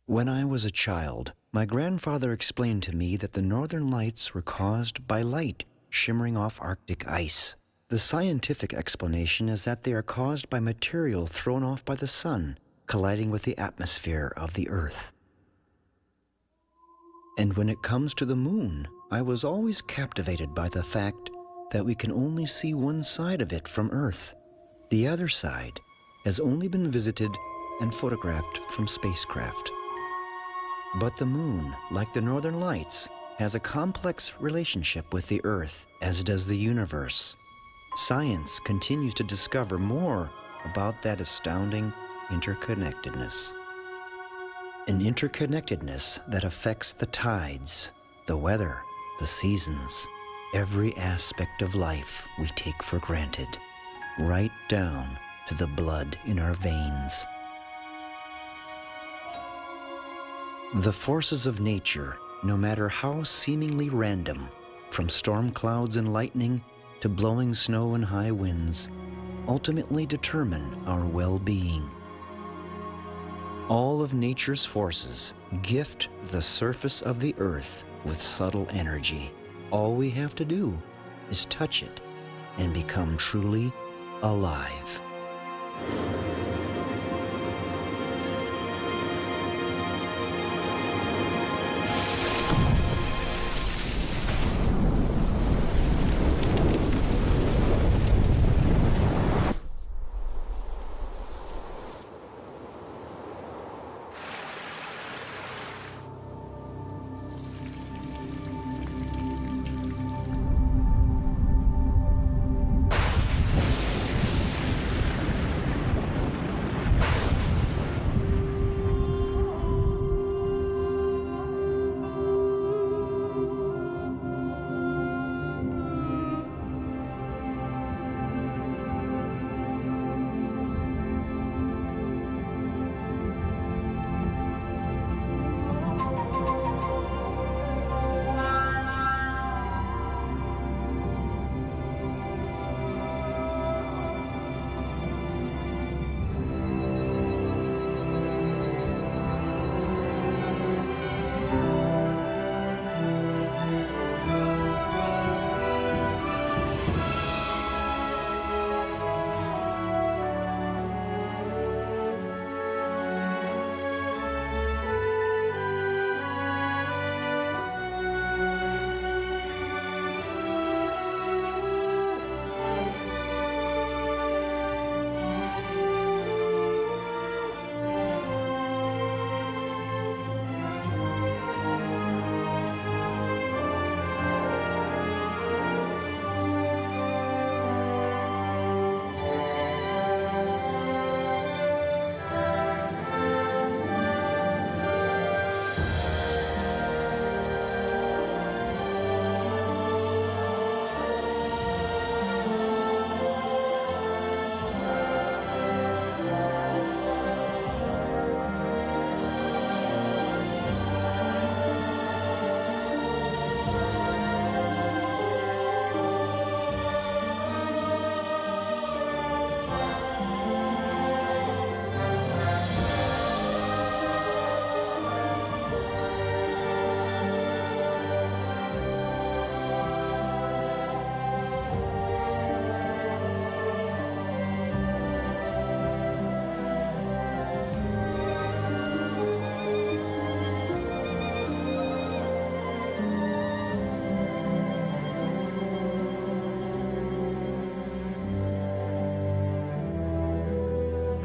When I was a child, my grandfather explained to me that the northern lights were caused by light shimmering off Arctic ice. The scientific explanation is that they are caused by material thrown off by the sun, colliding with the atmosphere of the Earth. And when it comes to the moon, I was always captivated by the fact that we can only see one side of it from Earth. The other side has only been visited and photographed from spacecraft. But the moon, like the northern lights, has a complex relationship with the Earth, as does the universe. Science continues to discover more about that astounding interconnectedness. An interconnectedness that affects the tides, the weather, the seasons, every aspect of life we take for granted, right down to the blood in our veins. The forces of nature, no matter how seemingly random, from storm clouds and lightning to blowing snow and high winds, ultimately determine our well-being. All of nature's forces gift the surface of the Earth with subtle energy. All we have to do is touch it and become truly alive.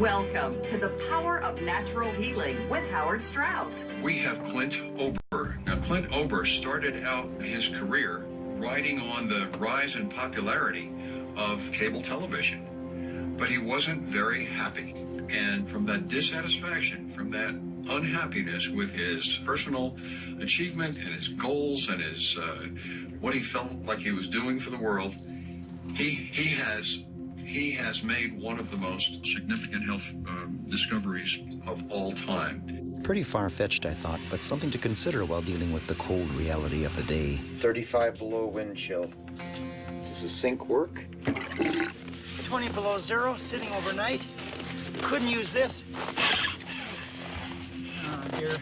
Welcome to the Power of Natural Healing with Howard Strauss. We have Clint Ober. Now, Clint Ober started out his career riding on the rise in popularity of cable television, but he wasn't very happy. And from that dissatisfaction, from that unhappiness with his personal achievement and his goals and his what he felt like he was doing for the world, he has made one of the most significant health discoveries of all time. Pretty far-fetched, I thought, but something to consider while dealing with the cold reality of the day. 35 below wind chill. Does the sink work? 20 below zero, sitting overnight. Couldn't use this. Oh, dear.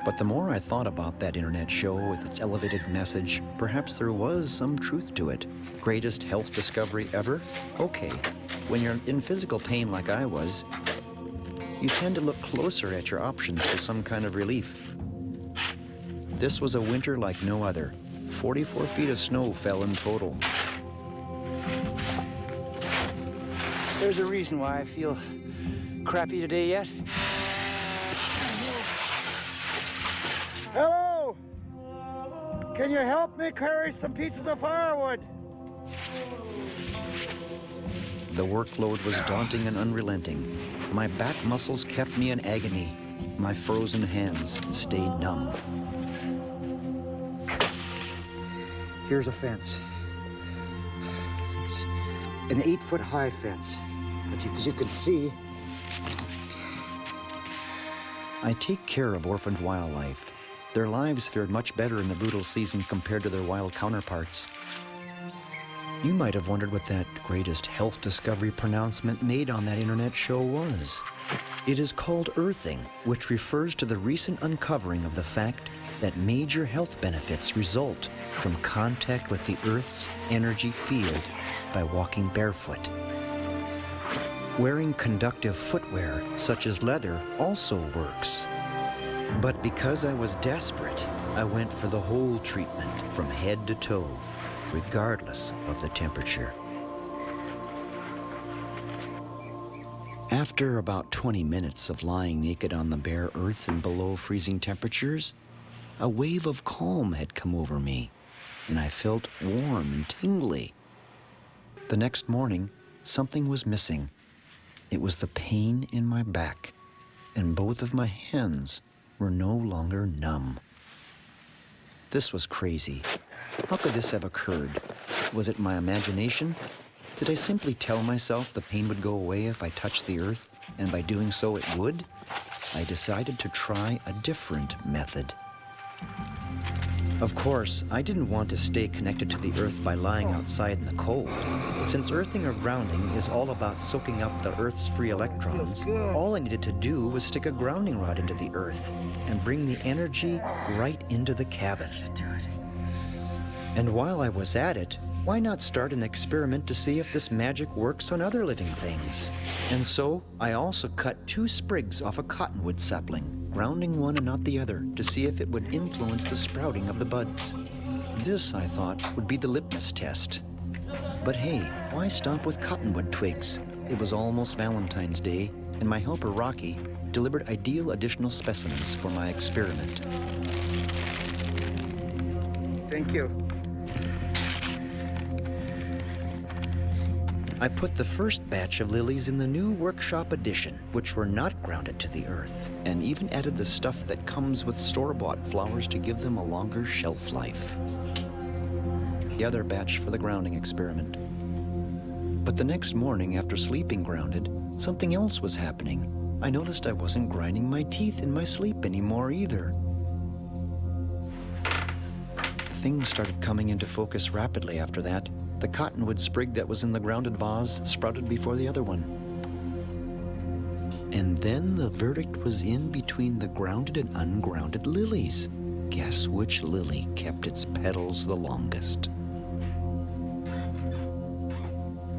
But the more I thought about that internet show with its elevated message, perhaps there was some truth to it. Greatest health discovery ever? Okay. When you're in physical pain like I was, you tend to look closer at your options for some kind of relief. This was a winter like no other. 44 feet of snow fell in total. There's a reason why I feel crappy today yet. Hello! Can you help me carry some pieces of firewood? The workload was daunting and unrelenting. My back muscles kept me in agony. My frozen hands stayed numb. Here's a fence. It's an 8-foot-high fence. But as you can see, I take care of orphaned wildlife. Their lives fared much better in the brutal season compared to their wild counterparts. You might have wondered what that greatest health discovery pronouncement made on that internet show was. It is called earthing, which refers to the recent uncovering of the fact that major health benefits result from contact with the Earth's energy field by walking barefoot. Wearing conductive footwear, such as leather, also works. But because I was desperate, I went for the whole treatment from head to toe, regardless of the temperature. After about 20 minutes of lying naked on the bare earth and below freezing temperatures, a wave of calm had come over me, and I felt warm and tingly. The next morning, something was missing. It was the pain in my back, and both of my hands were no longer numb. This was crazy. How could this have occurred? Was it my imagination? Did I simply tell myself the pain would go away if I touched the earth, and by doing so it would? I decided to try a different method. Of course, I didn't want to stay connected to the earth by lying outside in the cold. Since earthing or grounding is all about soaking up the earth's free electrons, all I needed to do was stick a grounding rod into the earth and bring the energy right into the cabin. And while I was at it, why not start an experiment to see if this magic works on other living things? And so I also cut 2 sprigs off a cottonwood sapling, grounding one and not the other, to see if it would influence the sprouting of the buds. This, I thought, would be the litmus test. But hey, why stop with cottonwood twigs? It was almost Valentine's Day, and my helper Rocky delivered ideal additional specimens for my experiment. thank you. I put the first batch of lilies in the new workshop edition, which were not grounded to the earth, and even added the stuff that comes with store-bought flowers to give them a longer shelf life. The other batch for the grounding experiment. But the next morning, after sleeping grounded, something else was happening. I noticed I wasn't grinding my teeth in my sleep anymore either. Things started coming into focus rapidly after that. The cottonwood sprig that was in the grounded vase sprouted before the other one. And then the verdict was in between the grounded and ungrounded lilies. Guess which lily kept its petals the longest?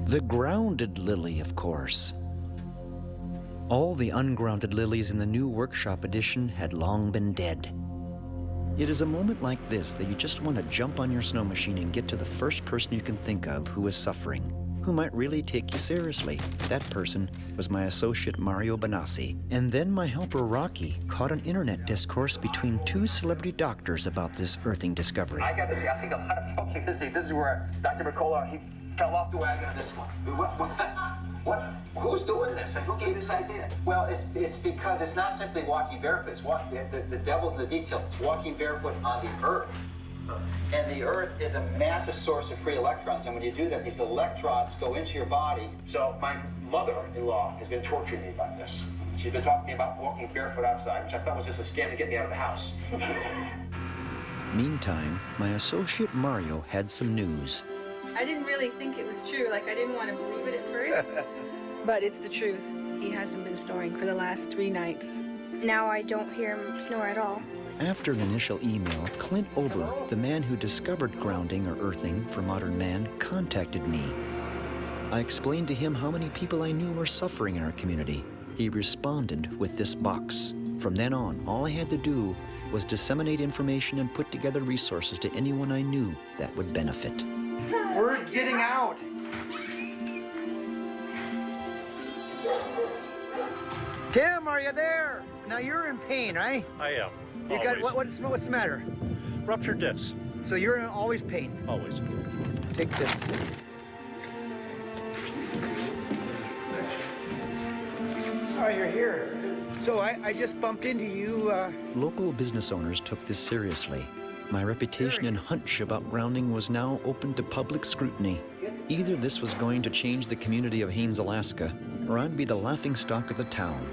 The grounded lily, of course. All the ungrounded lilies in the new workshop edition had long been dead. It is a moment like this that you just want to jump on your snow machine and get to the first person you can think of who is suffering, who might really take you seriously. That person was my associate Mario Benassi. And then my helper Rocky caught an internet discourse between 2 celebrity doctors about this earthing discovery. I got to see, I think a lot of folks are going to see, this is where Dr. Mercola, he fell off the wagon on this one. What? Who's doing this? And who gave this idea? Well, it's because it's not simply walking barefoot. It's the devil's in the detail. It's walking barefoot on the earth. And the earth is a massive source of free electrons. And when you do that, these electrons go into your body. So my mother-in-law has been torturing me about this. She's been talking to me about walking barefoot outside, which I thought was just a scam to get me out of the house. Meantime, my associate Mario had some news. I didn't really think it was true. Like, I didn't want to believe it at first. But it's the truth. He hasn't been snoring for the last 3 nights. now I don't hear him snore at all. After an initial email, Clint Ober, the man who discovered grounding or earthing for modern man, contacted me. I explained to him how many people I knew were suffering in our community. He responded with this box. From then on, all I had to do was disseminate information and put together resources to anyone I knew that would benefit. Word's getting out. Tim, are you there? Now you're in pain, right? I am. You got what's the matter? Ruptured disc. So you're in always pain. Always. Take this. Oh, you're here. So I just bumped into you. Local business owners took this seriously. My reputation and hunch about grounding was now open to public scrutiny. Either this was going to change the community of Haines, Alaska, or I'd be the laughingstock of the town.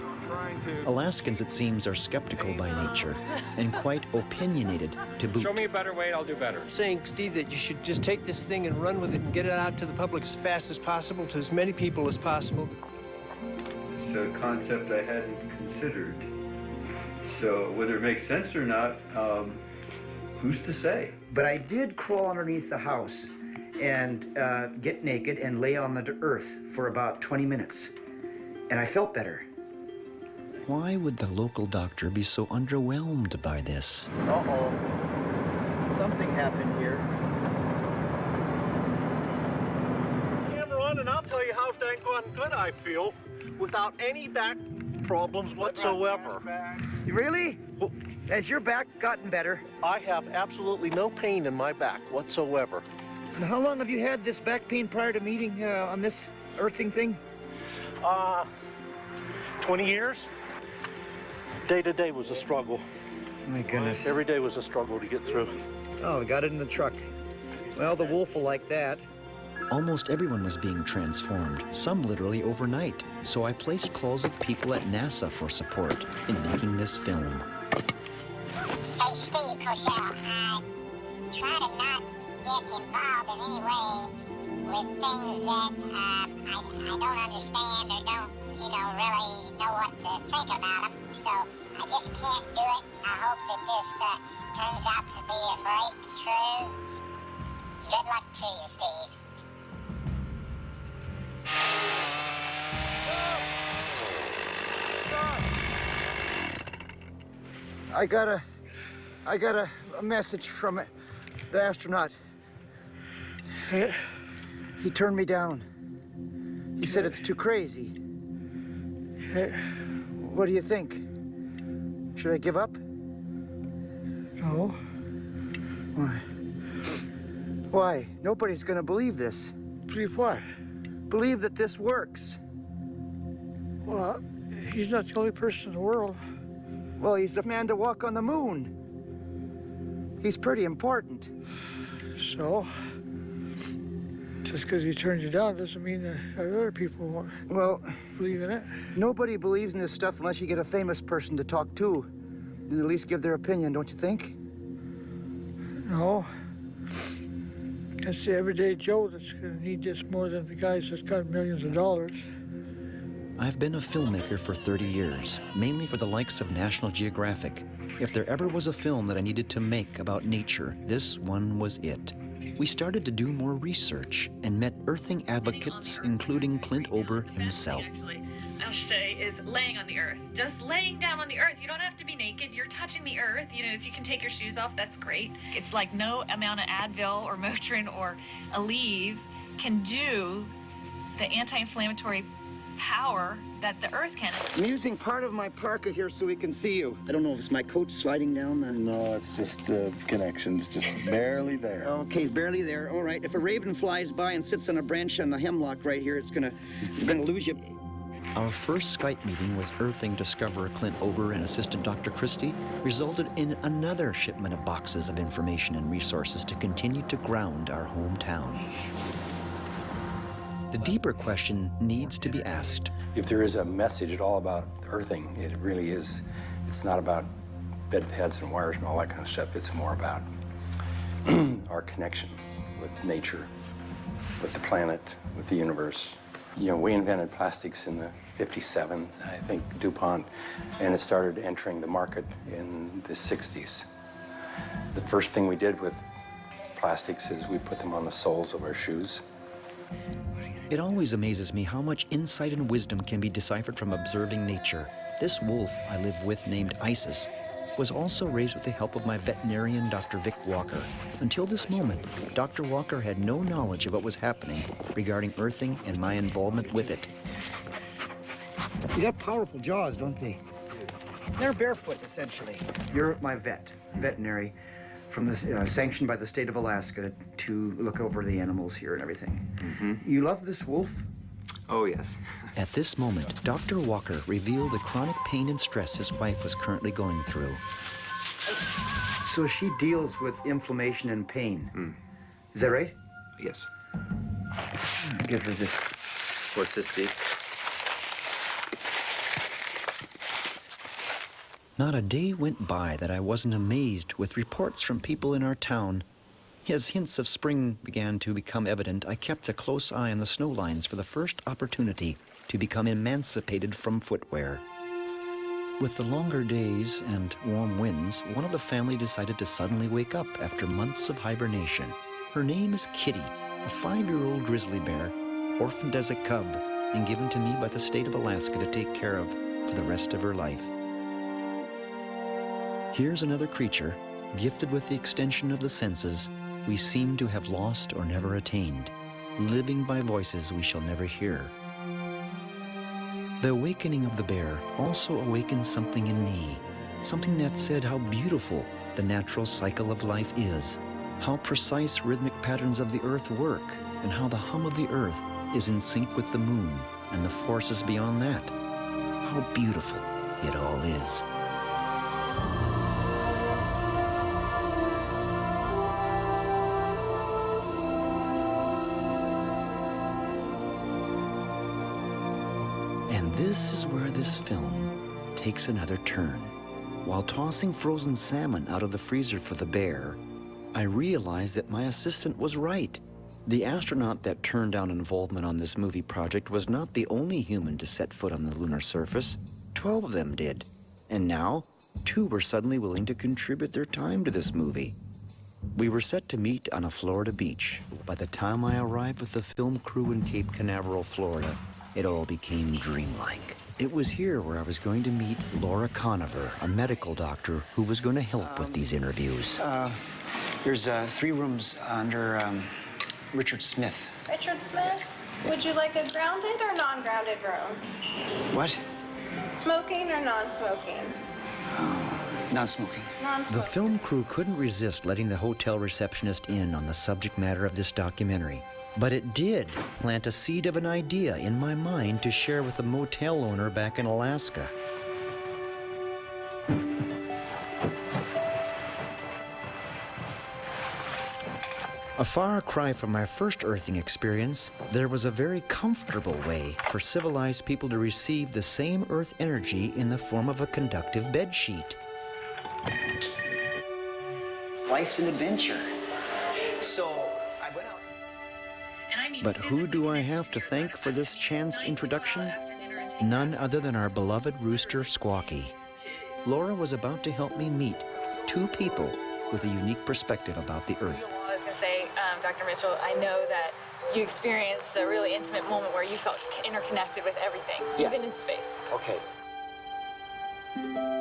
Alaskans, it seems, are skeptical by nature and quite opinionated to boot. Show me a better way and I'll do better. Saying, Steve, that you should just take this thing and run with it and get it out to the public as fast as possible, to as many people as possible. It's a concept I hadn't considered. So whether it makes sense or not, who's to say? But I did crawl underneath the house and get naked and lay on the earth for about 20 minutes. And I felt better. Why would the local doctor be so underwhelmed by this? Uh-oh. Something happened here. Camera on, and I'll tell you how dang good I feel without any back problems whatsoever. Really? Has your back gotten better? I have absolutely no pain in my back whatsoever. And how long have you had this back pain prior to meeting on this earthing thing? 20 years. Day to day was a struggle. My goodness. Every day was a struggle to get through. Oh, we got it in the truck. Well, the wolf will like that. Almost everyone was being transformed, some literally overnight. So I placed calls with people at NASA for support in making this film. Hey, Steve Cosell, try to not get involved in any way with things that I don't understand or don't, really know what to think about them. So I just can't do it. I hope that this turns out to be a breakthrough. Good luck to you, Steve. I got a message from the astronaut. He turned me down. He said it's too crazy. What do you think? Should I give up? No. Why? Why? Nobody's gonna believe this. Believe what? Believe that this works. Well, he's not the only person in the world. Well, he's the man to walk on the moon. He's pretty important. So? Just because he turned you down doesn't mean that other people won't believe in it. Nobody believes in this stuff unless you get a famous person to talk to and at least give their opinion, don't you think? No. That's the everyday Joe that's going to need this more than the guys that's got millions of dollars. I've been a filmmaker for 30 years, mainly for the likes of National Geographic. If there ever was a film that I needed to make about nature, this one was it. We started to do more research and met earthing advocates, including Clint Ober himself. Actually, I'll say, is laying on the earth. Just laying down on the earth. You don't have to be naked. You're touching the earth. If you can take your shoes off, that's great. It's like no amount of Advil or Motrin or Aleve can do the anti-inflammatory power that the earth can. I'm using part of my parka here so we can see you. I don't know if it's my coat sliding down. No, it's just the connections, just barely there. Okay, barely there. All right. If a raven flies by and sits on a branch on the hemlock right here, you're gonna lose you. Our first Skype meeting with earthing discoverer Clint Ober and assistant Dr. Christie resulted in another shipment of boxes of information and resources to continue to ground our hometown. The deeper question needs to be asked. If there is a message at all about earthing, it really is. It's not about bed pads and wires and all that kind of stuff. It's more about our connection with nature, with the planet, with the universe. We invented plastics in the 57, I think, DuPont, and it started entering the market in the 60s. The first thing we did with plastics is we put them on the soles of our shoes. It always amazes me how much insight and wisdom can be deciphered from observing nature. This wolf I live with, named Isis, was also raised with the help of my veterinarian, Dr. Vic Walker. Until this moment, Dr. Walker had no knowledge of what was happening regarding earthing and my involvement with it. They got powerful jaws, don't they? They're barefoot, essentially. You're my veterinary, from the sanctioned by the state of Alaska to look over the animals here and everything. Mm-hmm. You love this wolf? Oh, yes. At this moment, Dr. Walker revealed the chronic pain and stress his wife was currently going through. So she deals with inflammation and pain. Mm. Is that right? Yes. Give her this. What's this, Steve? Not a day went by that I wasn't amazed with reports from people in our town. As hints of spring began to become evident, I kept a close eye on the snow lines for the first opportunity to become emancipated from footwear. With the longer days and warm winds, one of the family decided to suddenly wake up after months of hibernation. Her name is Kitty, a 5-year-old grizzly bear, orphaned as a cub and given to me by the state of Alaska to take care of for the rest of her life. Here's another creature, gifted with the extension of the senses we seem to have lost or never attained, living by voices we shall never hear. The awakening of the bear also awakened something in me, something that said how beautiful the natural cycle of life is, how precise rhythmic patterns of the earth work, and how the hum of the earth is in sync with the moon and the forces beyond that. How beautiful it all is. And this is where this film takes another turn. While tossing frozen salmon out of the freezer for the bear, I realized that my assistant was right. The astronaut that turned down involvement on this movie project was not the only human to set foot on the lunar surface. 12 of them did. And now, 2 were suddenly willing to contribute their time to this movie. We were set to meet on a Florida beach. By the time I arrived with the film crew in Cape Canaveral, Florida, it all became dreamlike. It was here where I was going to meet Laura Conover, a medical doctor who was going to help with these interviews. There's 3 rooms under Richard Smith. Richard Smith? Would you like a grounded or non-grounded room? What? Smoking or non-smoking? Non-smoking. The film crew couldn't resist letting the hotel receptionist in on the subject matter of this documentary. But it did plant a seed of an idea in my mind to share with a motel owner back in Alaska. A far cry from my first earthing experience, there was a very comfortable way for civilized people to receive the same earth energy in the form of a conductive bedsheet. Life's an adventure. So I went out. But who do I have to thank for this chance introduction? None other than our beloved rooster, Squawky. Laura was about to help me meet 2 people with a unique perspective about the earth. I was going to say, Dr. Mitchell, I know that you experienced a really intimate moment where you felt interconnected with everything, yes. Even in space. Okay.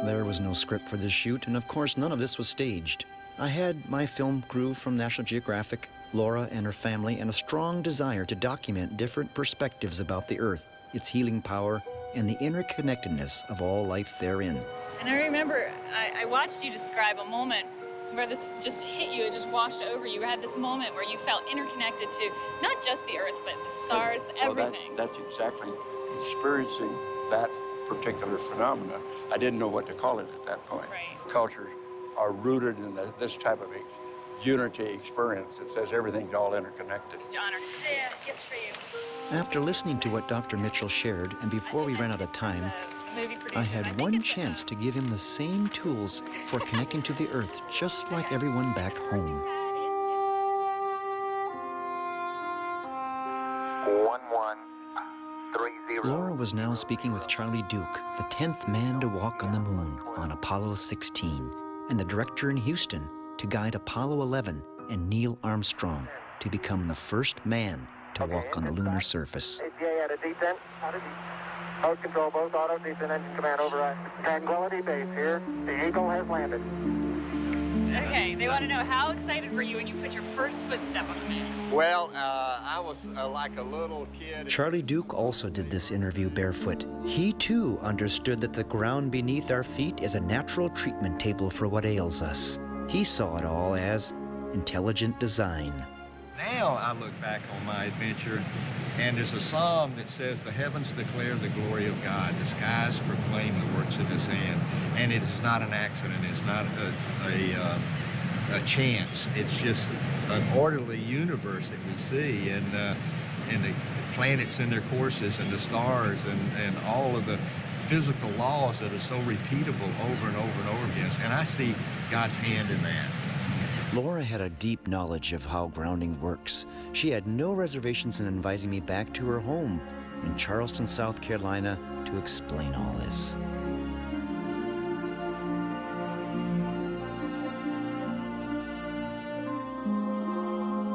There was no script for this shoot, and of course none of this was staged. I had my film crew from National Geographic, Laura and her family, and a strong desire to document different perspectives about the Earth, its healing power, and the interconnectedness of all life therein. And I remember I watched you describe a moment where this just hit you, it just washed over you. You had this moment where you felt interconnected to not just the Earth, but the stars, everything. That's exactly experiencing that particular phenomena. I didn't know what to call it at that point. Right. Cultures are rooted in this type of unity experience. It says everything's all interconnected. Honor. Yeah, gift for you. After listening to what Dr. Mitchell shared, and before we ran out of time, I had one chance to give him the same tools for connecting to the Earth, just like everyone back home. 1130. Laura was now speaking with Charlie Duke, the 10th man to walk on the moon on Apollo 16, and the director in Houston to guide Apollo 11 and Neil Armstrong to become the first man to walk on the lunar surface. APA at a descent. Mode control, both auto, descent engine command override. Tranquility Base here. The Eagle has landed. Okay, they want to know, how excited were you when you put your first footstep on the moon? Well, I was like a little kid. Charlie Duke also did this interview barefoot. He too understood that the ground beneath our feet is a natural treatment table for what ails us. He saw it all as intelligent design. Now I look back on my adventure, and there's a psalm that says, "The heavens declare the glory of God, the skies proclaim the works of His hand." And it is not an accident, it's not a chance. It's just an orderly universe that we see, and the planets in their courses, and the stars, and all of the physical laws that are so repeatable over and over and over again. And I see God's hand in that. Laura had a deep knowledge of how grounding works. She had no reservations in inviting me back to her home in Charleston, South Carolina, to explain all this.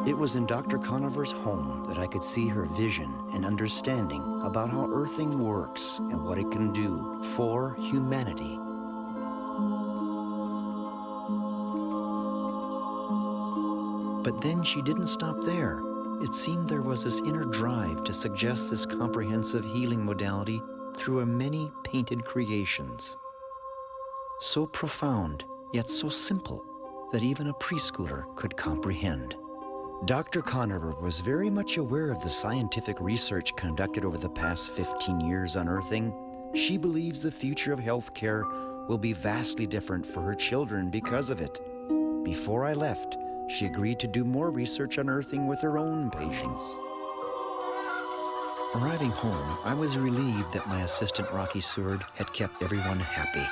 It was in Dr. Conover's home that I could see her vision and understanding about how earthing works and what it can do for humanity. But then she didn't stop there. It seemed there was this inner drive to suggest this comprehensive healing modality through her many painted creations. So profound, yet so simple, that even a preschooler could comprehend. Dr. Conover was very much aware of the scientific research conducted over the past 15 years on earthing. She believes the future of healthcare will be vastly different for her children because of it. Before I left, she agreed to do more research on earthing with her own patients. Arriving home, I was relieved that my assistant Rocky Seward had kept everyone happy.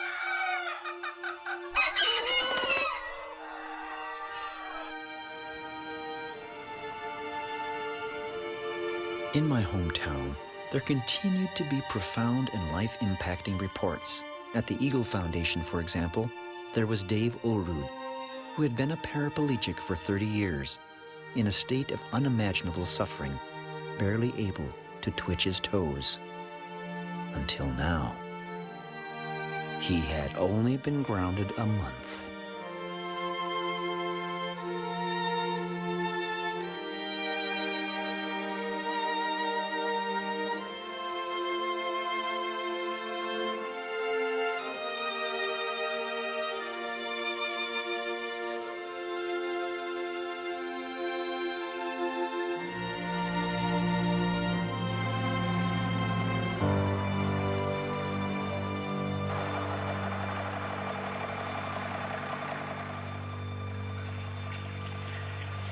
In my hometown, there continued to be profound and life-impacting reports. At the Eagle Foundation, for example, there was Dave Olrud, who had been a paraplegic for 30 years, in a state of unimaginable suffering, barely able to twitch his toes. Until now. He had only been grounded a month.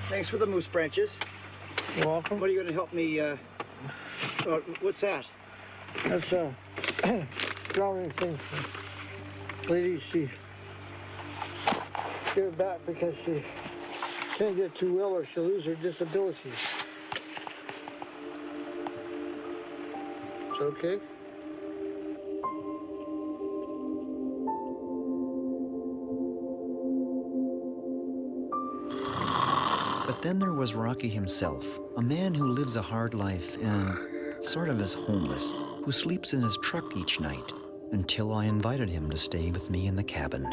Thanks for the moose branches. You're welcome. What are you going to help me, what's that? That's a grounding thing for lady. She give it back because she can't get too well or she'll lose her disability. It's okay? But then there was Rocky himself, a man who lives a hard life and sort of is homeless, who sleeps in his truck each night, until I invited him to stay with me in the cabin.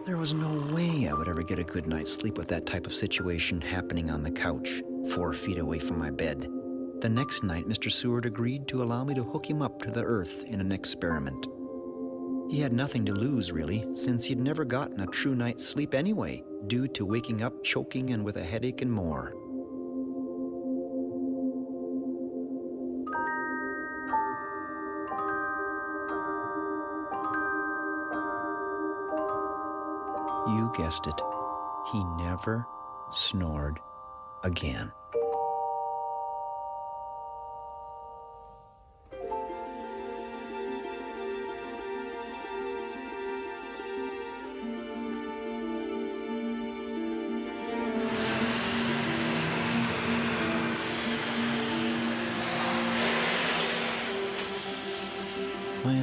There was no way I would ever get a good night's sleep with that type of situation happening on the couch, 4 feet away from my bed. The next night, Mr. Seward agreed to allow me to hook him up to the earth in an experiment. He had nothing to lose, really, since he'd never gotten a true night's sleep anyway, due to waking up choking and with a headache and more. You guessed it, he never snored again.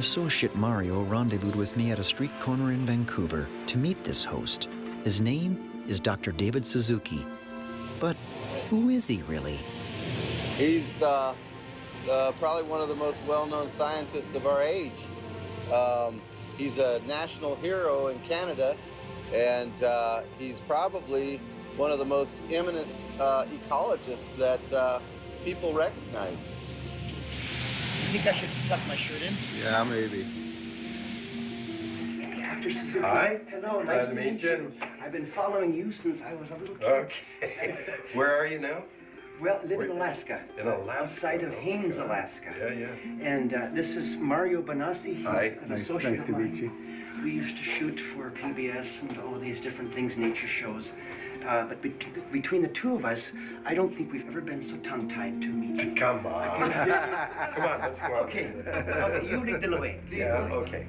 associate Mario rendezvoused with me at a street corner in Vancouver to meet this host. His name is Dr. David Suzuki. But who is he really? He's probably one of the most well-known scientists of our age. He's a national hero in Canada, and he's probably one of the most eminent ecologists that people recognize. You think I should tuck my shirt in? Yeah, maybe. Dr. Suzuki. Hi. Hello, nice to meet you. I've been following you since I was a little kid. Okay. Where are you now? Well, live in Alaska. In Alaska? Outside of Haines, Alaska. Yeah, yeah. And this is Mario Benassi. He's Hi. an associate of mine. We used to shoot for PBS and all these different things, nature shows. But between the two of us, I don't think we've ever been so tongue-tied to meet. Come on. Come on, let's go. Okay. Okay, you lead the way. Yeah, okay.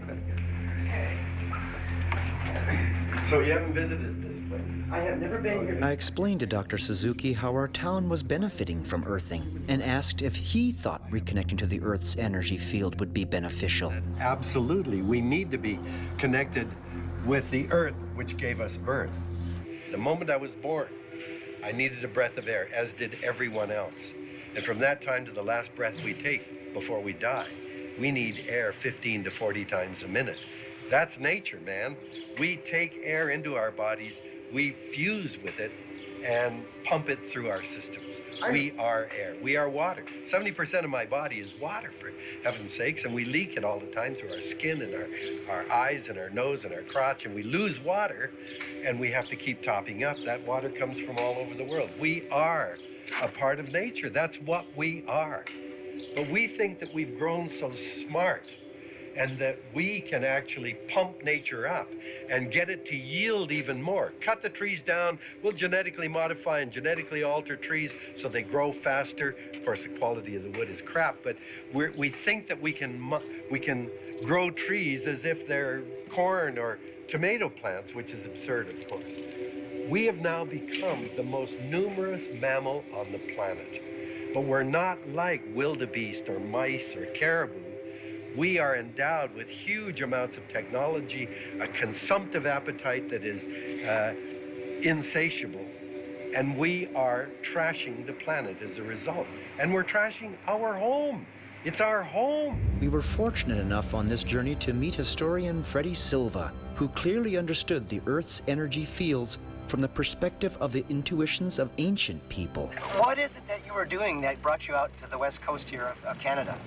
So you haven't visited this place? I have never been here. I explained to Dr. Suzuki how our town was benefiting from earthing and asked if he thought reconnecting to the Earth's energy field would be beneficial. Absolutely. We need to be connected with the Earth, which gave us birth. The moment I was born, I needed a breath of air, as did everyone else. And from that time to the last breath we take before we die, we need air 15 to 40 times a minute. That's nature, man. We take air into our bodies, we fuse with it, and pump it through our systems. We are air. We are water. 70% of my body is water, for heaven's sakes, and we leak it all the time through our skin and our eyes and our nose and our crotch, and we lose water, and we have to keep topping up. That water comes from all over the world. We are a part of nature. That's what we are. But we think that we've grown so smart and that we can actually pump nature up and get it to yield even more. Cut the trees down, we'll genetically modify and genetically alter trees so they grow faster. Of course, the quality of the wood is crap, but we think that we can grow trees as if they're corn or tomato plants, which is absurd, of course. We have now become the most numerous mammal on the planet, but we're not like wildebeest or mice or caribou. We are endowed with huge amounts of technology, a consumptive appetite that is insatiable, and we are trashing the planet as a result. And we're trashing our home. It's our home. We were fortunate enough on this journey to meet historian Freddie Silva, who clearly understood the Earth's energy fields from the perspective of the intuitions of ancient people. What is it that you were doing that brought you out to the west coast here of Canada?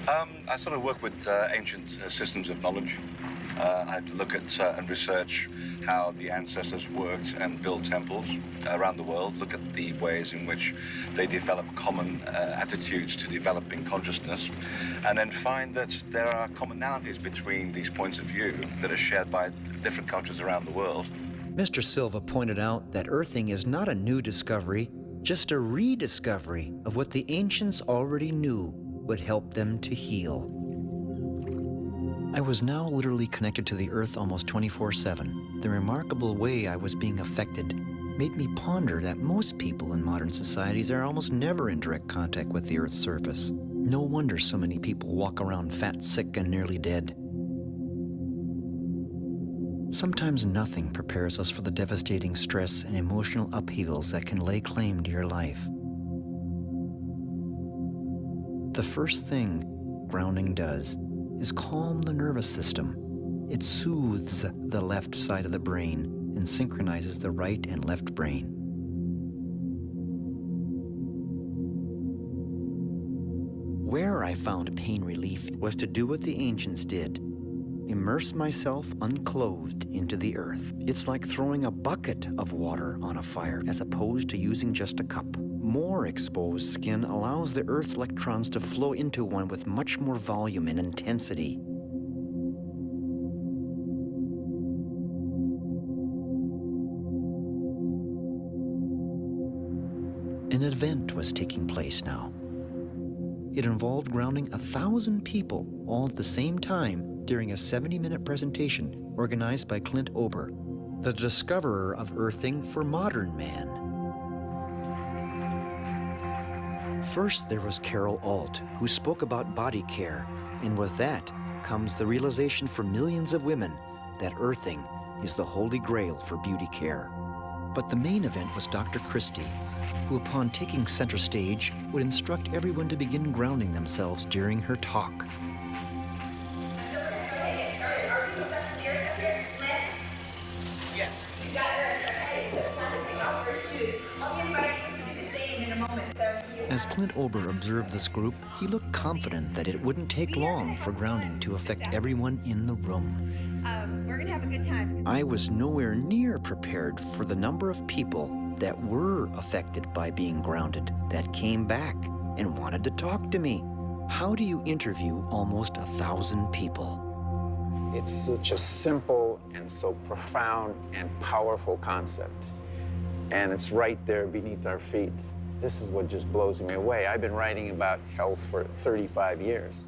I sort of work with ancient systems of knowledge. I look at and research how the ancestors worked and built temples around the world, look at the ways in which they develop common attitudes to developing consciousness, and then find that there are commonalities between these points of view that are shared by different cultures around the world. Mr. Silva pointed out that earthing is not a new discovery, just a rediscovery of what the ancients already knew would help them to heal. I was now literally connected to the Earth almost 24/7. The remarkable way I was being affected made me ponder that most people in modern societies are almost never in direct contact with the Earth's surface. No wonder so many people walk around fat, sick, and nearly dead. Sometimes nothing prepares us for the devastating stress and emotional upheavals that can lay claim to your life. The first thing grounding does is calm the nervous system. It soothes the left side of the brain and synchronizes the right and left brain. Where I found pain relief was to do what the ancients did. Immerse myself unclothed into the earth. It's like throwing a bucket of water on a fire as opposed to using just a cup. More exposed skin allows the earth electrons to flow into one with much more volume and intensity. An event was taking place now. It involved grounding 1,000 people all at the same time during a 70-minute presentation organized by Clint Ober, the discoverer of earthing for modern man. First, there was Carol Alt, who spoke about body care, and with that comes the realization for millions of women that earthing is the holy grail for beauty care. But the main event was Dr. Christie, who upon taking center stage would instruct everyone to begin grounding themselves during her talk. Yes. As Clint Ober observed this group, he looked confident that it wouldn't take long for grounding to affect everyone in the room. We're gonna have a good time. I was nowhere near prepared for the number of people that were affected by being grounded, that came back and wanted to talk to me. How do you interview almost 1,000 people? It's such a simple and so profound and powerful concept. And it's right there beneath our feet. This is what just blows me away. I've been writing about health for 35 years.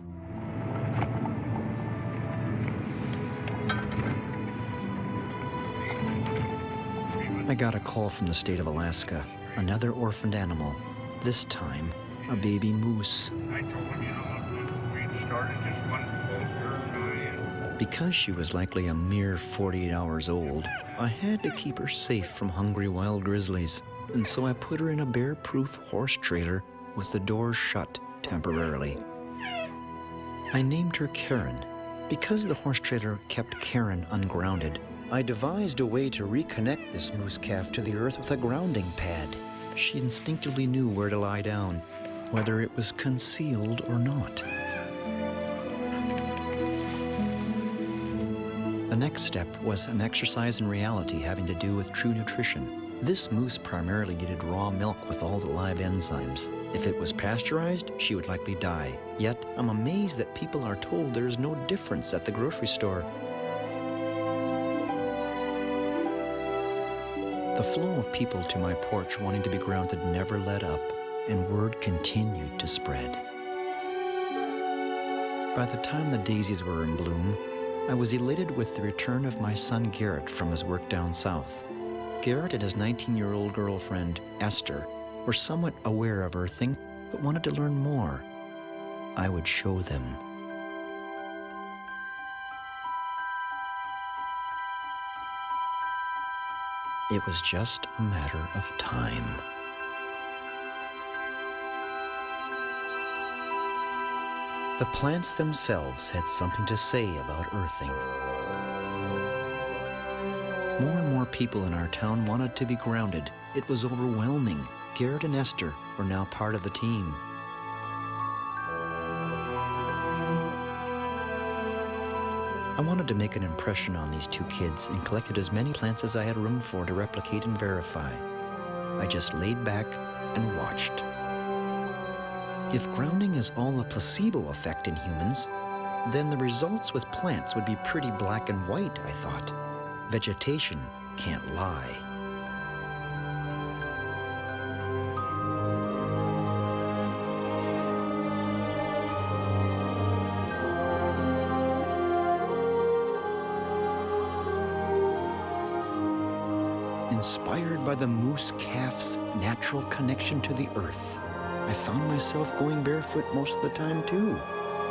I got a call from the state of Alaska, another orphaned animal, this time a baby moose. Because she was likely a mere 48 hours old, I had to keep her safe from hungry wild grizzlies, and so I put her in a bear-proof horse trailer with the doors shut temporarily. I named her Karen. Because the horse trailer kept Karen ungrounded, I devised a way to reconnect this moose calf to the earth with a grounding pad. She instinctively knew where to lie down, whether it was concealed or not. The next step was an exercise in reality having to do with true nutrition. This moose primarily needed raw milk with all the live enzymes. If it was pasteurized, she would likely die. Yet, I'm amazed that people are told there is no difference at the grocery store. The flow of people to my porch wanting to be grounded never let up, and word continued to spread. By the time the daisies were in bloom, I was elated with the return of my son Garrett from his work down south. Garrett and his 19-year-old girlfriend, Esther, were somewhat aware of earthing, but wanted to learn more. I would show them. It was just a matter of time. The plants themselves had something to say about earthing. More and more people in our town wanted to be grounded. It was overwhelming. Garrett and Esther were now part of the team. I wanted to make an impression on these two kids and collected as many plants as I had room for to replicate and verify. I just laid back and watched. If grounding is all a placebo effect in humans, then the results with plants would be pretty black and white, I thought. Vegetation can't lie. Inspired by the moose calf's natural connection to the earth, I found myself going barefoot most of the time too.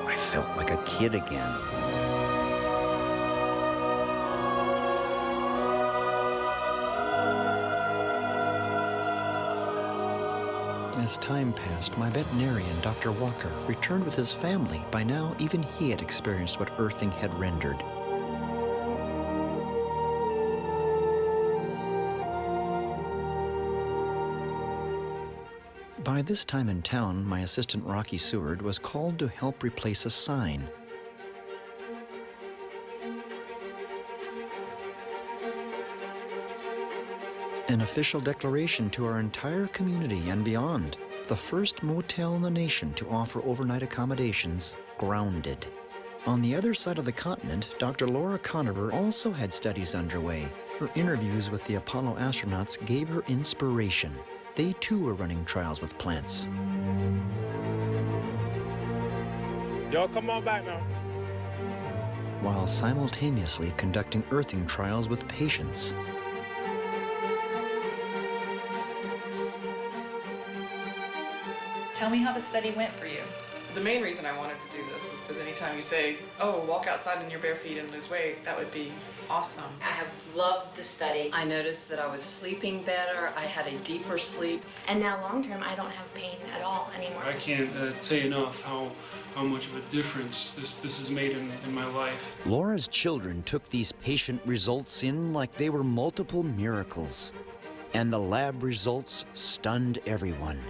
I felt like a kid again. As time passed, my veterinarian, Dr. Walker, returned with his family. By now, even he had experienced what earthing had rendered. By this time in town, my assistant Rocky Seward was called to help replace a sign. An official declaration to our entire community and beyond. The first motel in the nation to offer overnight accommodations, grounded. On the other side of the continent, Dr. Laura Conover also had studies underway. Her interviews with the Apollo astronauts gave her inspiration. They too were running trials with plants. Y'all come on back now. While simultaneously conducting earthing trials with patients. Tell me how the study went for you. The main reason I wanted to do this was because anytime you say, oh, walk outside in your bare feet and lose weight, that would be awesome. I have loved the study. I noticed that I was sleeping better. I had a deeper sleep. And now long term, I don't have pain at all anymore. I can't say enough how much of a difference this has made in my life. Laura's children took these patient results in like they were multiple miracles. And the lab results stunned everyone.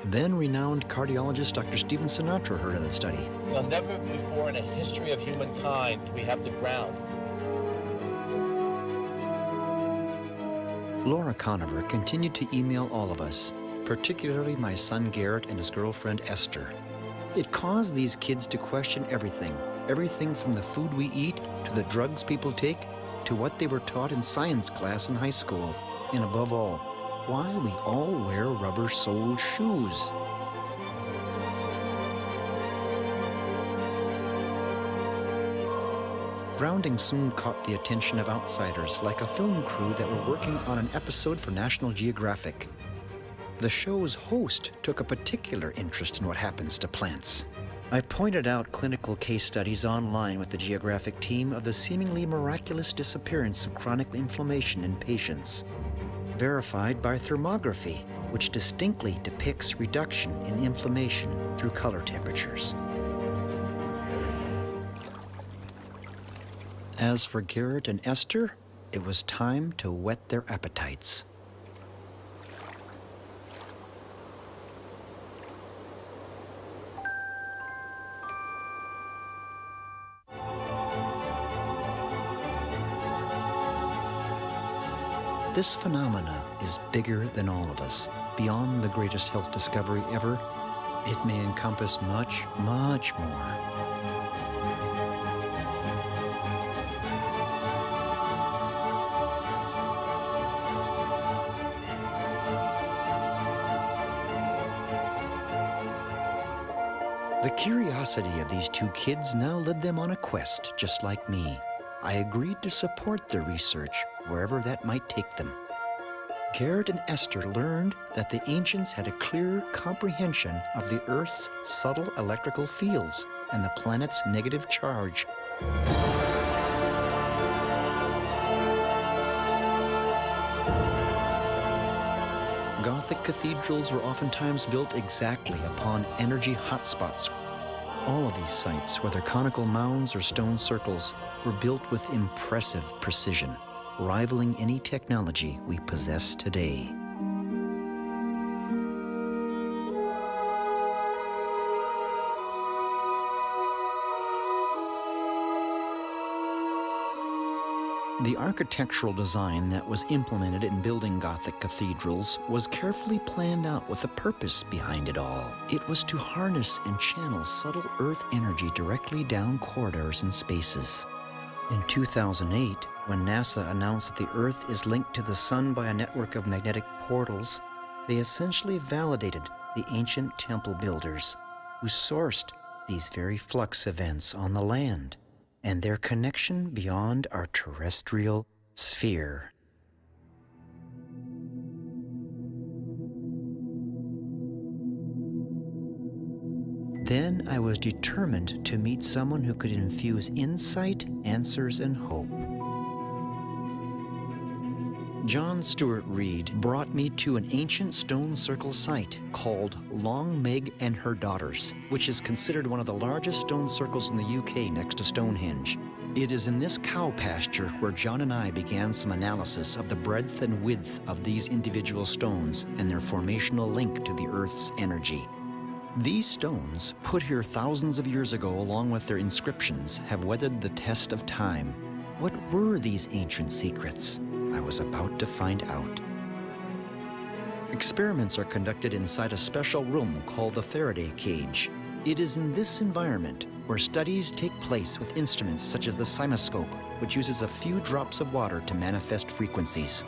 Then renowned cardiologist Dr. Stephen Sinatra heard of the study. Well, never before in a history of humankind do we have to ground. Laura Conover continued to email all of us, particularly my son Garrett and his girlfriend Esther. It caused these kids to question everything from the food we eat, to the drugs people take, to what they were taught in science class in high school, and above all, why we all wear rubber-soled shoes. Grounding soon caught the attention of outsiders, like a film crew that were working on an episode for National Geographic. The show's host took a particular interest in what happens to plants. I pointed out clinical case studies online with the Geographic team of the seemingly miraculous disappearance of chronic inflammation in patients, verified by thermography, which distinctly depicts reduction in inflammation through color temperatures. As for Garrett and Esther, it was time to whet their appetites. This phenomena is bigger than all of us, beyond the greatest health discovery ever. It may encompass much, much more. The curiosity of these two kids now led them on a quest, just like me. I agreed to support their research, wherever that might take them. Garrett and Esther learned that the ancients had a clear comprehension of the Earth's subtle electrical fields and the planet's negative charge. Gothic cathedrals were oftentimes built exactly upon energy hotspots. All of these sites, whether conical mounds or stone circles, were built with impressive precision, rivaling any technology we possess today. The architectural design that was implemented in building Gothic cathedrals was carefully planned out with a purpose behind it all. It was to harness and channel subtle Earth energy directly down corridors and spaces. In 2008, when NASA announced that the Earth is linked to the Sun by a network of magnetic portals, they essentially validated the ancient temple builders who sourced these very flux events on the land and their connection beyond our terrestrial sphere. Then I was determined to meet someone who could infuse insight, answers, and hope. John Stuart Reed brought me to an ancient stone circle site called Long Meg and Her Daughters, which is considered one of the largest stone circles in the UK next to Stonehenge. It is in this cow pasture where John and I began some analysis of the breadth and width of these individual stones and their formational link to the Earth's energy. These stones, put here thousands of years ago along with their inscriptions, have weathered the test of time. What were these ancient secrets? I was about to find out. Experiments are conducted inside a special room called the Faraday cage. It is in this environment where studies take place with instruments such as the cymoscope, which uses a few drops of water to manifest frequencies.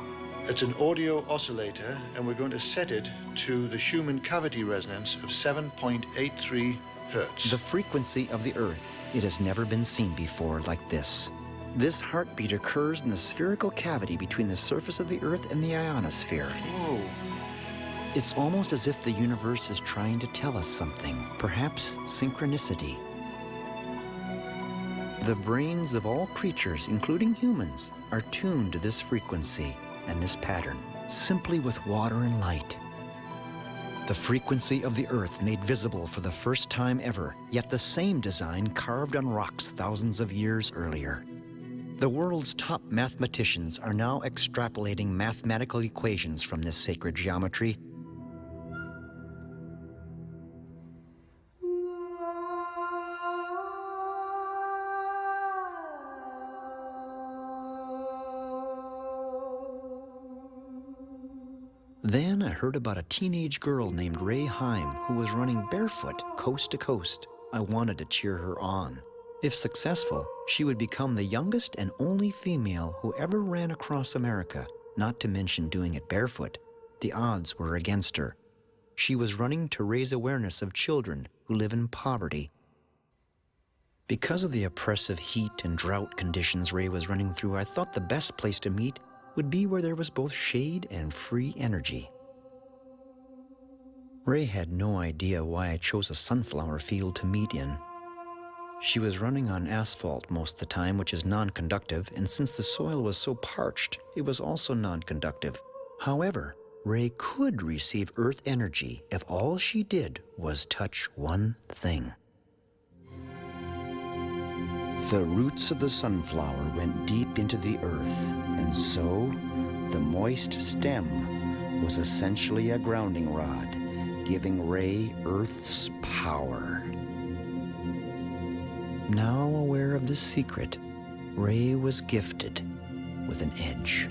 It's an audio oscillator, and we're going to set it to the Schumann cavity resonance of 7.83 hertz. The frequency of the Earth. It has never been seen before like this. This heartbeat occurs in the spherical cavity between the surface of the Earth and the ionosphere. Whoa. It's almost as if the universe is trying to tell us something, perhaps synchronicity. The brains of all creatures, including humans, are tuned to this frequency and this pattern, simply with water and light. The frequency of the Earth made visible for the first time ever, yet the same design carved on rocks thousands of years earlier. The world's top mathematicians are now extrapolating mathematical equations from this sacred geometry. Then I heard about a teenage girl named Ray Heim who was running barefoot coast to coast. I wanted to cheer her on. If successful, she would become the youngest and only female who ever ran across America, not to mention doing it barefoot. The odds were against her. She was running to raise awareness of children who live in poverty. Because of the oppressive heat and drought conditions Ray was running through, I thought the best place to meet would be where there was both shade and free energy. Ray had no idea why I chose a sunflower field to meet in. She was running on asphalt most of the time, which is non-conductive, and since the soil was so parched, it was also non-conductive. However, Ray could receive earth energy if all she did was touch one thing. The roots of the sunflower went deep into the earth, and so the moist stem was essentially a grounding rod, giving Ray Earth's power. Now aware of this secret, Ray was gifted with an edge.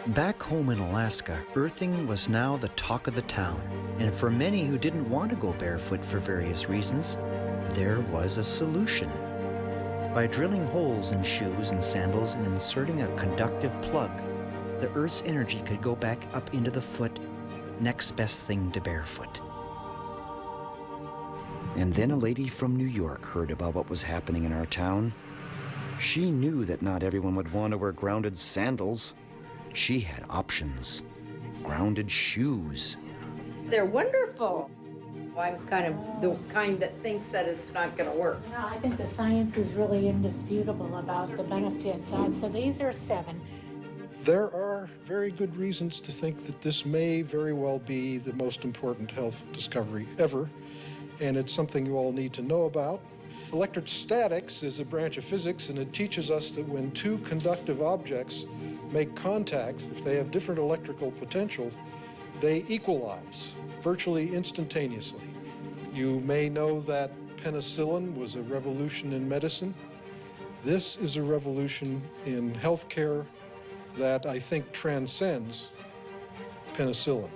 Back home in Alaska, earthing was now the talk of the town, and for many who didn't want to go barefoot for various reasons, there was a solution. By drilling holes in shoes and sandals and inserting a conductive plug, the Earth's energy could go back up into the foot, next best thing to barefoot. And then a lady from New York heard about what was happening in our town. She knew that not everyone would want to wear grounded sandals. She had options. Grounded shoes. They're wonderful. I'm kind of the kind that thinks that it's not going to work. No, I think the science is really indisputable about the benefits. So these are 7. There are very good reasons to think that this may very well be the most important health discovery ever, and it's something you all need to know about. Electrostatics is a branch of physics, and it teaches us that when two conductive objects make contact, if they have different electrical potential, they equalize virtually instantaneously. You may know that penicillin was a revolution in medicine. This is a revolution in healthcare that I think transcends penicillin.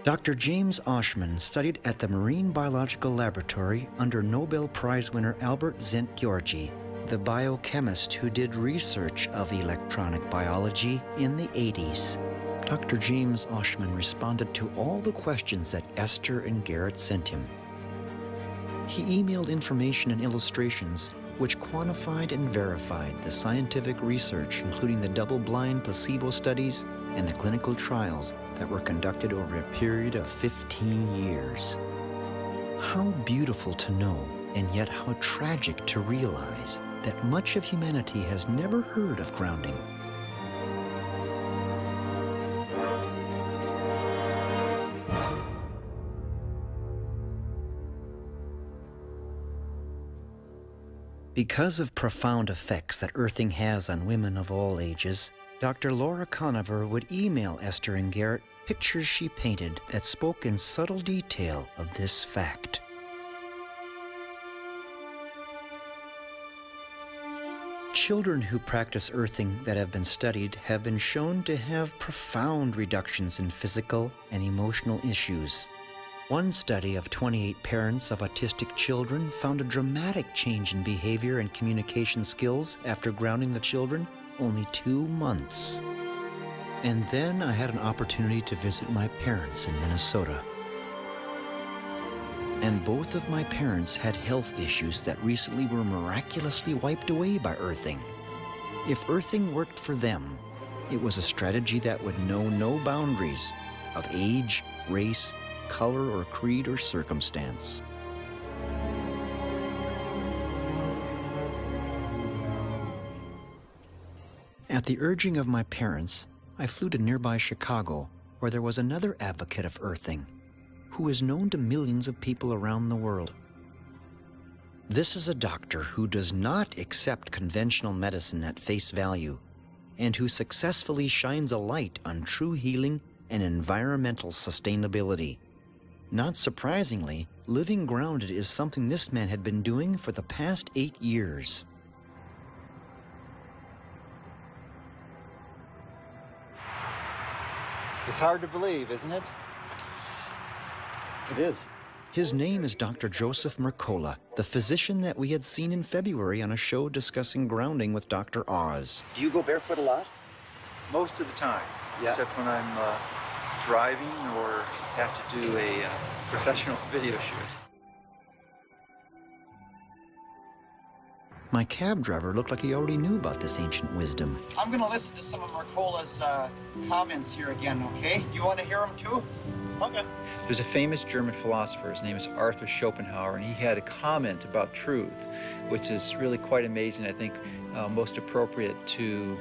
Dr. James Oshman studied at the Marine Biological Laboratory under Nobel Prize winner Albert Szent-Györgyi, the biochemist who did research of electronic biology in the 80s. Dr. James Oshman responded to all the questions that Esther and Garrett sent him. He emailed information and illustrations which quantified and verified the scientific research, including the double-blind placebo studies and the clinical trials that were conducted over a period of 15 years. How beautiful to know, and yet how tragic to realize that much of humanity has never heard of grounding. Because of profound effects that earthing has on women of all ages, Dr. Laura Conover would email Esther and Garrett pictures she painted that spoke in subtle detail of this fact. Children who practice earthing that have been studied have been shown to have profound reductions in physical and emotional issues. One study of 28 parents of autistic children found a dramatic change in behavior and communication skills after grounding the children only 2 months. And then I had an opportunity to visit my parents in Minnesota. And both of my parents had health issues that recently were miraculously wiped away by earthing. If earthing worked for them, it was a strategy that would know no boundaries of age, race, color, or creed or circumstance. At the urging of my parents, I flew to nearby Chicago, where there was another advocate of earthing, who is known to millions of people around the world. This is a doctor who does not accept conventional medicine at face value, and who successfully shines a light on true healing and environmental sustainability. Not surprisingly, living grounded is something this man had been doing for the past 8 years. It's hard to believe, isn't it? It is. His name is Dr. Joseph Mercola, the physician that we had seen in February on a show discussing grounding with Dr. Oz. Do you go barefoot a lot? Most of the time, Yeah. except when I'm driving or have to do a professional video shoot. My cab driver looked like he already knew about this ancient wisdom. I'm going to listen to some of Mercola's comments here again, okay? Do you want to hear them too? Okay. There's a famous German philosopher, his name is Arthur Schopenhauer, and he had a comment about truth, which is really quite amazing, I think most appropriate to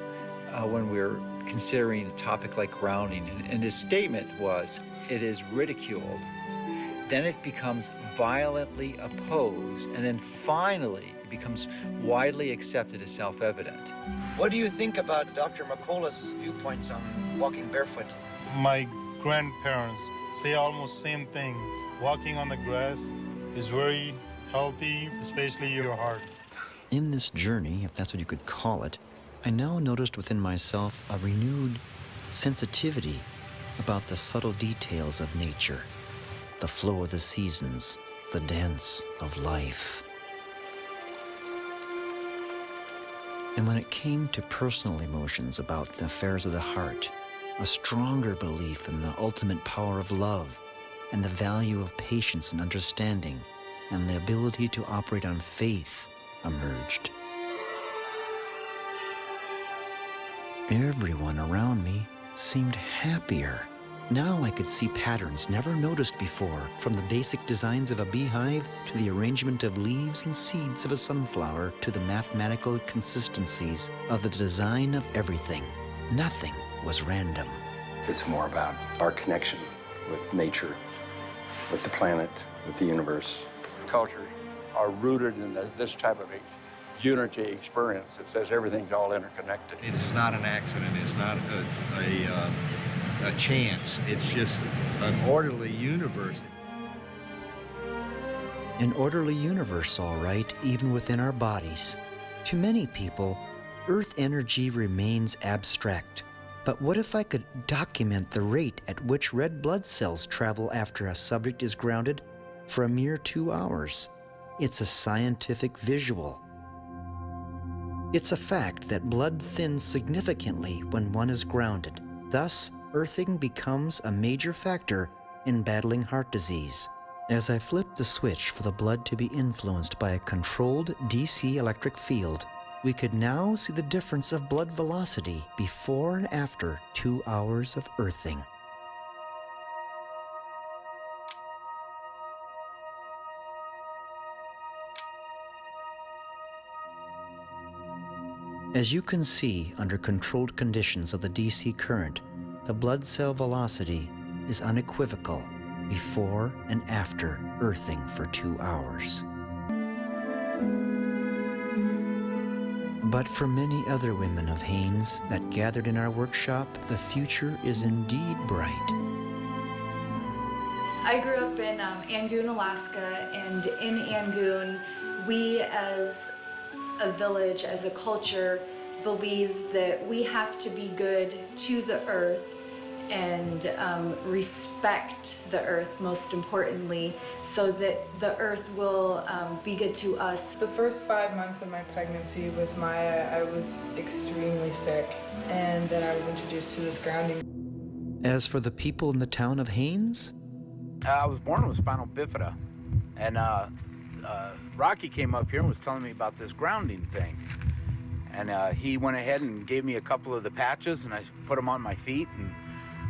when we're considering a topic like grounding. And his statement was, it is ridiculed, then it becomes violently opposed, and then finally it becomes widely accepted as self-evident. What do you think about Dr. Mercola's viewpoints on walking barefoot? My grandparents say almost same things. Walking on the grass is very healthy, especially your heart. In this journey, if that's what you could call it, I now noticed within myself a renewed sensitivity about the subtle details of nature, the flow of the seasons, the dance of life. And when it came to personal emotions about the affairs of the heart, a stronger belief in the ultimate power of love and the value of patience and understanding and the ability to operate on faith emerged. Everyone around me seemed happier. Now I could see patterns never noticed before, from the basic designs of a beehive to the arrangement of leaves and seeds of a sunflower to the mathematical consistencies of the design of everything. Nothing was random. It's more about our connection with nature, with the planet, with the universe. Cultures are rooted in this type of unity experience. It says everything's all interconnected. It's not an accident. It's not a chance. It's just an orderly universe. An orderly universe, all right, even within our bodies. To many people, Earth energy remains abstract. But what if I could document the rate at which red blood cells travel after a subject is grounded for a mere 2 hours? It's a scientific visual. It's a fact that blood thins significantly when one is grounded. Thus, earthing becomes a major factor in battling heart disease. As I flipped the switch for the blood to be influenced by a controlled DC electric field, we could now see the difference of blood velocity before and after 2 hours of earthing. As you can see, under controlled conditions of the DC current, the blood cell velocity is unequivocal before and after earthing for 2 hours. But for many other women of Haines that gathered in our workshop, the future is indeed bright. I grew up in Angoon, Alaska, and in Angoon, we as a village, as a culture, believe that we have to be good to the earth and respect the earth, most importantly, so that the earth will be good to us. The first 5 months of my pregnancy with Maya, I was extremely sick, and then I was introduced to this grounding. As for the people in the town of Haines, I was born with spinal bifida, And Rocky came up here and was telling me about this grounding thing. And he went ahead and gave me a couple of the patches, and I put them on my feet, and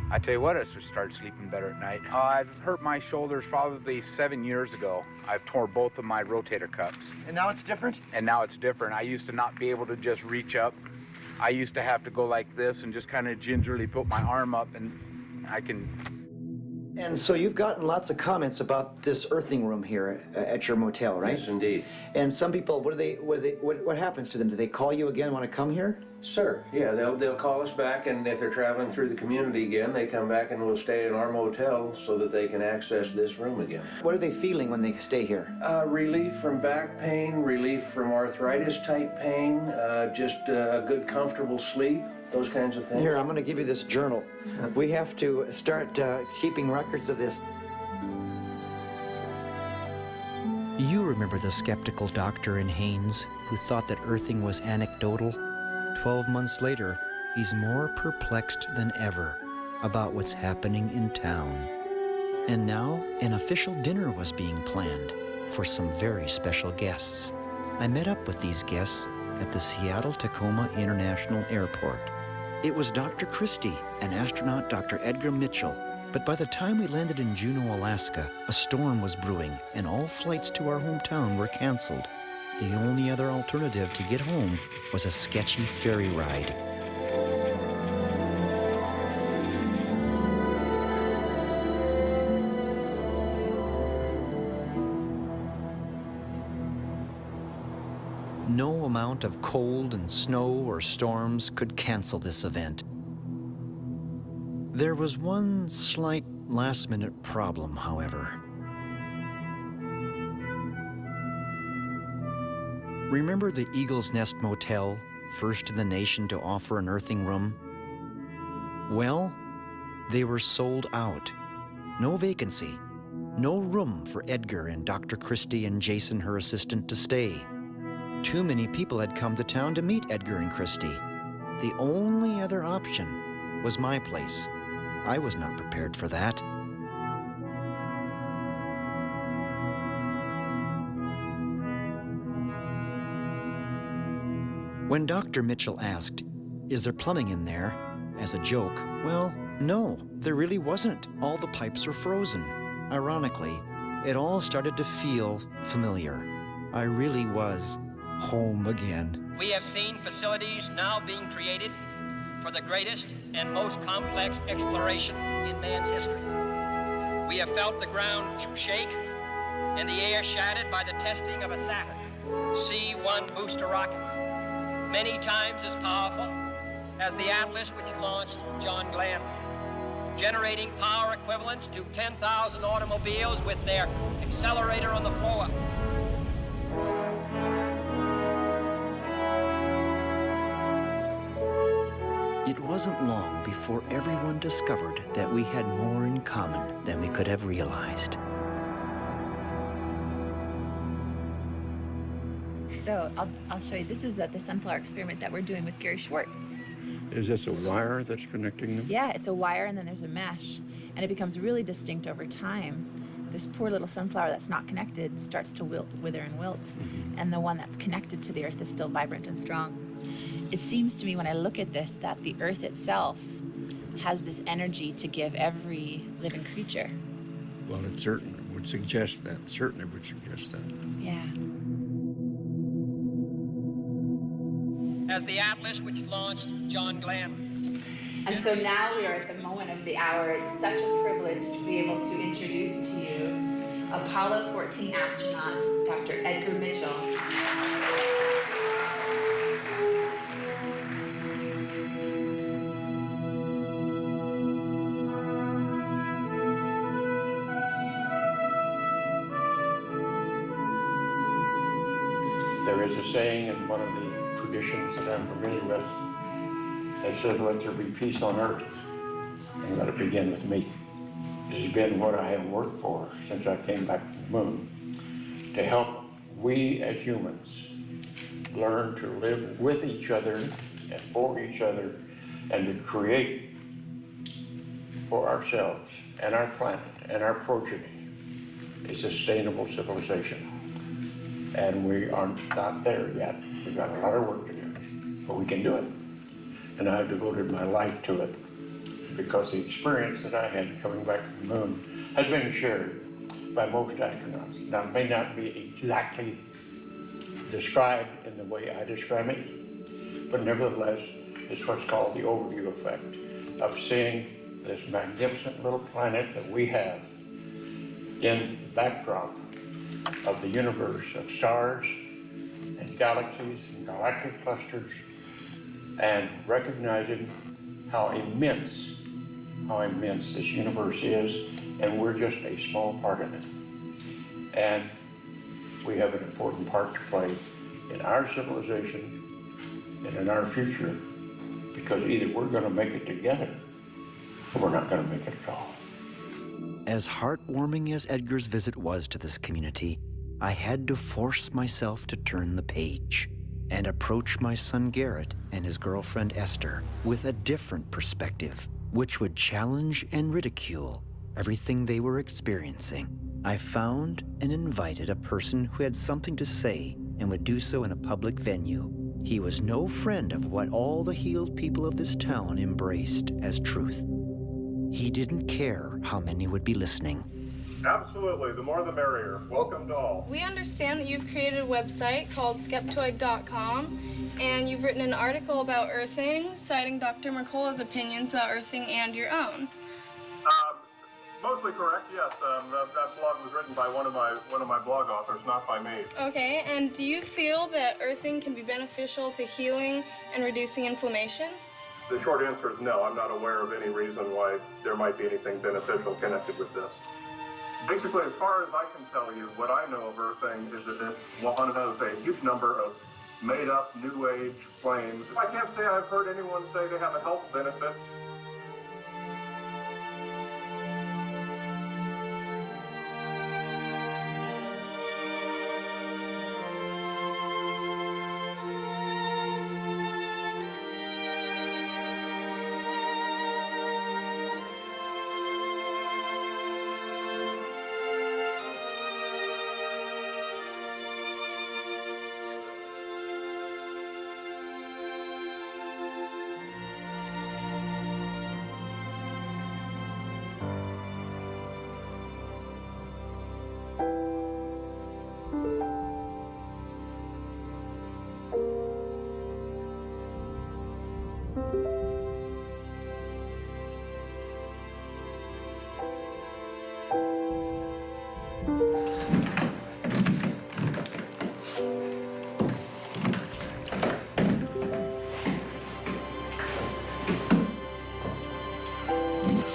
I tell you what, I just started sleeping better at night. I've hurt my shoulders probably 7 years ago. I've torn both of my rotator cuffs. And now it's different? And now it's different. I used to not be able to just reach up. I used to have to go like this and just kind of gingerly put my arm up, and I can... And so you've gotten lots of comments about this earthing room here at your motel, right? Yes, indeed. And some people, what happens to them? Do they call you again, want to come here? Sure, yeah, they'll call us back, and if they're traveling through the community again, they come back and will stay in our motel so that they can access this room again. What are they feeling when they stay here? Relief from back pain, relief from arthritis-type pain, just a good, comfortable sleep, those kinds of things. Here, I'm going to give you this journal. We have to start keeping records of this. You remember the skeptical doctor in Haines who thought that earthing was anecdotal? 12 months later, he's more perplexed than ever about what's happening in town. And now, an official dinner was being planned for some very special guests. I met up with these guests at the Seattle-Tacoma International Airport. It was Dr. Christie and astronaut Dr. Edgar Mitchell. But by the time we landed in Juneau, Alaska, a storm was brewing and all flights to our hometown were canceled. The only other alternative to get home was a sketchy ferry ride. No amount of cold and snow or storms could cancel this event. There was one slight last-minute problem, however. Remember the Eagle's Nest Motel, first in the nation to offer an earthing room? Well, they were sold out. No vacancy. No room for Edgar and Dr. Christie and Jason, her assistant, to stay. Too many people had come to town to meet Edgar and Christie. The only other option was my place. I was not prepared for that. When Dr. Mitchell asked, "Is there plumbing in there?" as a joke, well, no, there really wasn't. All the pipes were frozen. Ironically, it all started to feel familiar. I really was home again. We have seen facilities now being created for the greatest and most complex exploration in man's history. We have felt the ground shake and the air shattered by the testing of a Saturn C-1 booster rocket, many times as powerful as the Atlas which launched John Glenn, generating power equivalents to 10,000 automobiles with their accelerator on the floor. It wasn't long before everyone discovered that we had more in common than we could have realized. So I'll show you. This is the sunflower experiment that we're doing with Gary Schwartz. Is this a wire that's connecting them? Yeah, it's a wire and then there's a mesh. And it becomes really distinct over time. This poor little sunflower that's not connected starts to wither and wilt. Mm-hmm. And the one that's connected to the earth is still vibrant and strong. It seems to me when I look at this that the earth itself has this energy to give every living creature. Well, it certainly would suggest that. Certainly would suggest that. Yeah. As the Atlas which launched John Glenn. And so now we are at the moment of the hour. It's such a privilege to be able to introduce to you Apollo 14 astronaut, Dr. Edgar Mitchell. There is a saying in one of the traditions that I'm familiar with that says, "Let there be peace on earth, and let it begin with me." It has been what I have worked for since I came back from the moon, to help we as humans learn to live with each other and for each other, and to create for ourselves and our planet and our progeny a sustainable civilization. And we are not there yet. We've got a lot of work to do, but we can do it. And I've devoted my life to it because the experience that I had coming back from the moon had been shared by most astronauts. Now, it may not be exactly described in the way I describe it, but nevertheless, it's what's called the overview effect of seeing this magnificent little planet that we have in the backdrop of the universe of stars and galaxies and galactic clusters, and recognizing how immense this universe is, and we're just a small part of it. And we have an important part to play in our civilization and in our future, because either we're going to make it together or we're not going to make it at all. As heartwarming as Edgar's visit was to this community, I had to force myself to turn the page and approach my son Garrett and his girlfriend Esther with a different perspective, which would challenge and ridicule everything they were experiencing. I found and invited a person who had something to say and would do so in a public venue. He was no friend of what all the healed people of this town embraced as truth. He didn't care how many would be listening. Absolutely, the more the merrier. Welcome to all. We understand that you've created a website called Skeptoid.com, and you've written an article about earthing, citing Dr. Mercola's opinions about earthing and your own. Mostly correct, yes. That blog was written by one of my blog authors, not by me. Okay, and do you feel that earthing can be beneficial to healing and reducing inflammation? The short answer is no. I'm not aware of any reason why there might be anything beneficial connected with this. Basically, as far as I can tell you, what I know of earthing is that one has a huge number of made-up New Age claims. I can't say I've heard anyone say they have a health benefit.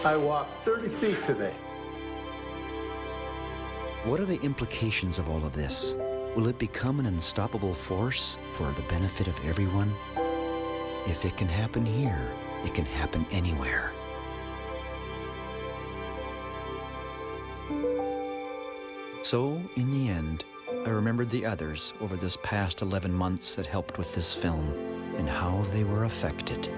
I walked 30 feet today. What are the implications of all of this? Will it become an unstoppable force for the benefit of everyone? If it can happen here, it can happen anywhere. So, in the end, I remembered the others over this past 11 months that helped with this film and how they were affected.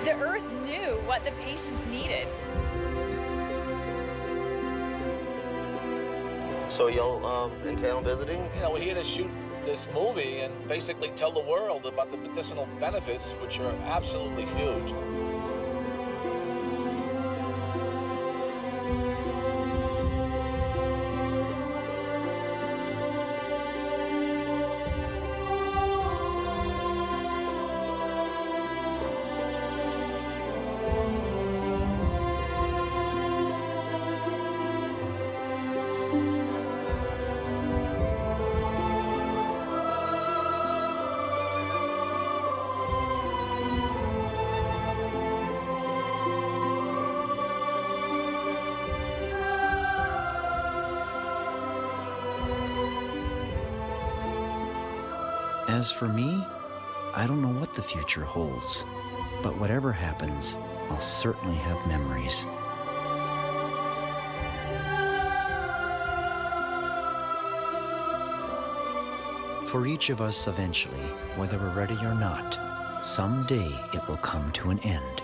The Earth knew what the patients needed. So y'all intend on visiting? You know, we're here to shoot this movie and basically tell the world about the medicinal benefits, which are absolutely huge. As for me, I don't know what the future holds, but whatever happens, I'll certainly have memories. For each of us eventually, whether we're ready or not, someday it will come to an end.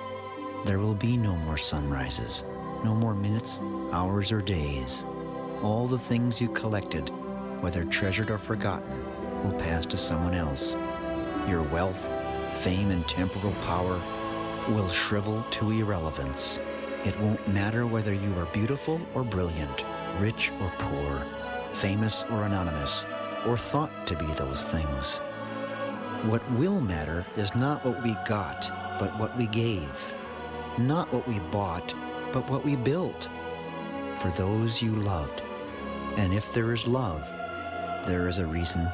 There will be no more sunrises, no more minutes, hours, or days. All the things you collected, whether treasured or forgotten, will pass to someone else. Your wealth, fame, and temporal power will shrivel to irrelevance. It won't matter whether you are beautiful or brilliant, rich or poor, famous or anonymous, or thought to be those things. What will matter is not what we got, but what we gave. Not what we bought, but what we built. For those you loved. And if there is love, there is a reason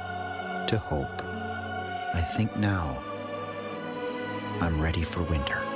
to hope. I think now I'm ready for winter.